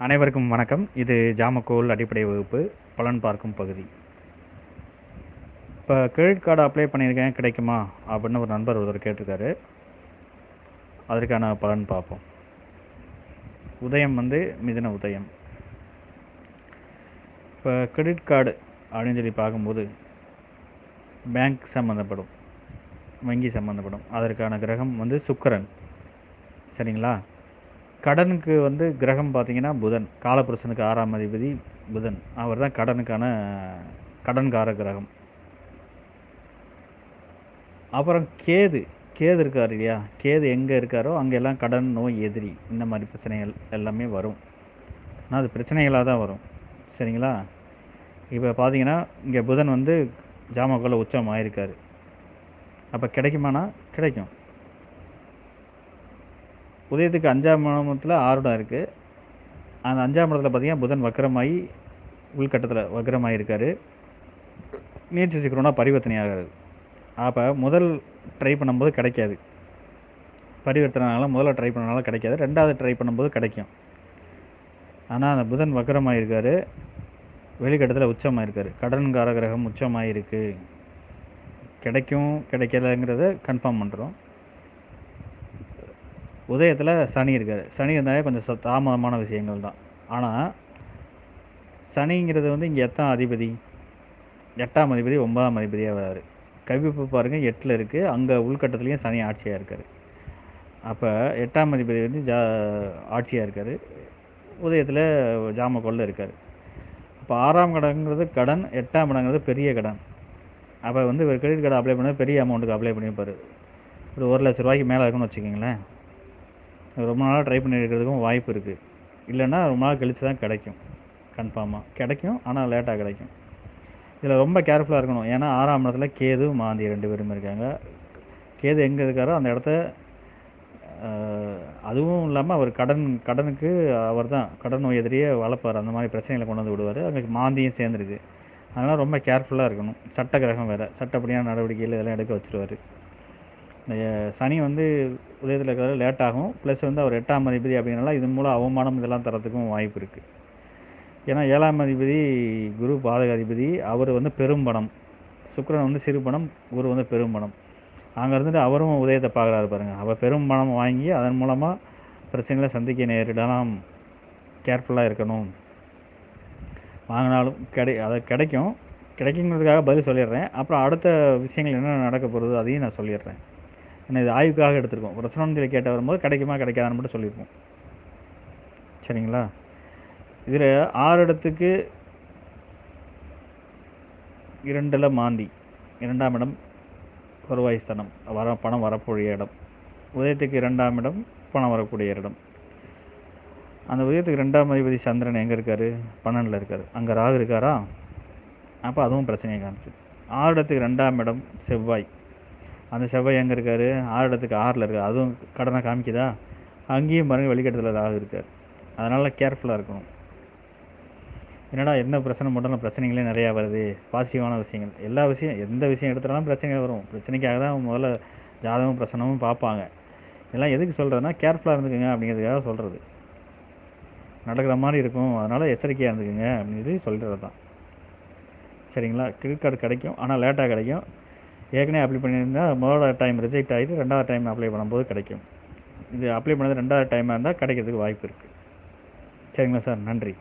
அனைவருக்கும் வணக்கம். இது ஜாமக்கோல் அடிப்படை வகுப்பு பலன் பார்க்கும் பகுதி. இப்போ கிரெடிட் கார்டு அப்ளை பண்ணியிருக்கேன், கிடைக்குமா அப்படின்னு ஒரு நண்பர் ஒருத்தர் கேட்டிருக்காரு. அதற்கான பலன் பார்ப்போம். உதயம் மிதுன உதயம். இப்போ கிரெடிட் கார்டு அப்படின்னு சொல்லி பார்க்கும்போது பேங்க் சம்மந்தப்படும், வங்கி சம்மந்தப்படும். அதற்கான கிரகம் சுக்கிரன். சரிங்களா? கடனுக்கு கிரகம் பார்த்தீங்கன்னா புதன். காலபுருஷனுக்கு 6ஆம் அதிபதி புதன். அவர் தான் கடன்கார கிரகம். அப்புறம் கேது இருக்கார் இல்லையா? கேது எங்கே இருக்காரோ அங்கெல்லாம் கடன், நோய், எதிரி, இந்த மாதிரி பிரச்சனைகள் எல்லாமே வரும். ஆனால் அது பிரச்சனைகளாக தான் வரும். சரிங்களா? இப்போ பார்த்தீங்கன்னா இங்கே புதன் ஜாமக்கோல உச்சம் ஆயிருக்காரு. அப்போ கிடைக்குமானா கிடைக்கும். உதயத்துக்கு 5ஆம் இடத்துல ஆருடம் இருக்குது. அந்த 5ஆம் இடத்துல பார்த்தீங்கன்னா புதன் வக்கரமாகி உள்கட்டத்தில் வக்கரமாகிருக்காரு. நீச்ச சிக்கரோனா பரிவர்த்தனை ஆகிறது. அப்போ முதல் ட்ரை பண்ணும்போது கிடைக்காது. பரிவர்த்தனால முதல்ல ட்ரை பண்ணனால கிடைக்காது. ரெண்டாவது ட்ரை பண்ணும்போது கிடைக்கும். ஆனால் அந்த புதன் வக்கரமாகிருக்காரு, வெளிக்கட்டத்தில் உச்சமாயிருக்காரு. கடன்கார கிரகம் உச்சமாயிருக்கு. கிடைக்கும் கிடைக்கலங்கிறத கன்ஃபார்ம் பண்ணுறோம். உதயத்தில் சனி இருக்கார். சனி இருந்தாலே கொஞ்சம் தாமதமான விஷயங்கள் தான். ஆனால் சனிங்கிறது இங்கே எத்தாம் அதிபதி? 8ஆம் அதிபதி 9ஆம் அதிபதியாக வராரு. கவிப்பு பாருங்கள் 8ல் இருக்குது. அங்கே உள்கட்டத்துலேயும் சனி ஆட்சியாக இருக்கார். அப்போ 8ஆம் அதிபதி ஆட்சியாக இருக்கார். உதயத்தில் ஜாமக்கோலில் இருக்கார். அப்போ 6ஆம் இடங்கிறது கடன், 8ஆம் இடங்கிறது பெரிய கடன். அப்போ ஒரு கிரெடிட் கார்டு அப்ளை பண்ண பெரிய அமௌண்ட்டுக்கு அப்ளை பண்ணியிருப்பார். ஒரு 1,00,000 ரூபாய்க்கு மேலே இருக்குன்னு வச்சுக்கிங்களேன். ரொம்ப நாளாக ட்ரை பண்ணி இருக்கிறதுக்கும் வாய்ப்பு இருக்குது. இல்லைன்னா ரொம்ப நாள் கழித்து தான் கிடைக்கும். கன்ஃபார்மாக கிடைக்கும், ஆனால் லேட்டாக கிடைக்கும். இதில் ரொம்ப கேர்ஃபுல்லாக இருக்கணும். ஏன்னா 6ஆம் இடத்துல கேது, மாந்தி 2 பேருமே இருக்காங்க. கேது எங்கே இருக்காரோ அந்த இடத்த, அதுவும் இல்லாமல் அவர் கடனுக்கு அவர் தான் கடன் நோய் எதிரியே வளர்ப்பார். அந்த மாதிரி பிரச்சனைகளை கொண்டு வந்து விடுவார். அங்கே மாந்தியும் சேர்ந்துருக்கு. அதனால் ரொம்ப கேர்ஃபுல்லாக இருக்கணும். சட்ட கிரகம் வேறு, சட்டப்படியான நடவடிக்கைகள் இதெல்லாம் எடுக்க வச்சுருவார். இந்த சனி உதயத்தில் இருக்கிறது லேட் ஆகும். ப்ளஸ் அவர் 8ஆம் அதிபதி அப்படின்னால இதன் மூலம் அவமானம் இதெல்லாம் தரத்துக்கும் வாய்ப்பு இருக்குது. ஏன்னா 7ஆம் அதிபதி குரு பாதகாதிபதி. அவர் பெரும்பணம். சுக்கிரன் சிறு பணம், குரு பெரும்பணம். அங்கே இருந்துட்டு அவரும் உதயத்தை பார்க்குறாரு பாருங்கள். அவர் பெரும் பணம் வாங்கி அதன் மூலமாக பிரச்சனைகளை சந்திக்க நேரிடலாம். கேர்ஃபுல்லாக இருக்கணும். வாங்கினாலும் கிடைக்குங்கிறதுக்காக பதில் சொல்லிடுறேன். அப்புறம் அடுத்த விஷயங்கள் என்ன நடக்க போகிறது அதையும் நான் சொல்லிடுறேன். ஏன்னா இது ஆய்வுக்காக எடுத்துருக்கோம். பிரச்சனைன்னு சொல்லி கேட்ட வரும்போது கிடைக்குமா கிடைக்காதான்னு மட்டும் சொல்லியிருக்கோம். சரிங்களா? இதில் 6 இடத்துக்கு 2ல் மாந்தி, 2ஆம் இடம் வருவாய்ஸ்தானம், பணம் வரக்கூடிய இடம். உதயத்துக்கு 2ஆம் இடம் பணம் வரக்கூடிய இடம். அந்த உதயத்துக்கு 2ஆம் அதிபதி சந்திரன் எங்கே இருக்கார்? 12ல் இருக்கார். அங்கே ராகு இருக்காரா? அப்போ அதுவும் பிரச்சனையை காமிக்குது. 6 இடத்துக்கு 2ஆம் இடம் செவ்வாய். அந்த செவ்வாய் எங்கே இருக்கார்? 6 இடத்துக்கு 6ல் இருக்கார். அதுவும் கடனை காமிக்குதா? அங்கேயும் பாருங்கள் வெளிக்கட்டத்தில் ராகு இருக்கார். அதனால் கேர்ஃபுல்லாக இருக்கணும். என்னடா என்ன பிரச்சனை மட்டும் பிரச்சனைகளே நிறையா வருது. பாசிட்டிவான விஷயங்கள் எந்த விஷயம் எடுத்தாலும் பிரச்சனைகள் வரும். பிரச்சனைக்காக தான் முதல்ல ஜாதகமும் பிரச்சனமும் பார்ப்பாங்க. இதெல்லாம் எதுக்கு சொல்கிறதுனா கேர்ஃபுல்லாக இருந்துக்குங்க அப்படிங்கிறதுக்காக சொல்கிறது. நடக்கிற மாதிரி இருக்கும், அதனால் எச்சரிக்கையாக இருந்துக்குங்க அப்படின்னு சொல்கிறது தான். சரிங்களா? கிரெடிட் கார்டு கிடைக்கும், ஆனால் லேட்டாக கிடைக்கும். ஏற்கனவே அப்ளை பண்ணியிருந்தால் முதல் டைம் ரிஜெக்ட் ஆகிட்டு 2வது டைம் அப்ளை பண்ணும்போது கிடைக்கும். இது அப்ளை பண்ணது 2வது டைமாக இருந்தால் கிடைக்கிறதுக்கு வாய்ப்பு இருக்குது. சரிங்களா சார்? நன்றி.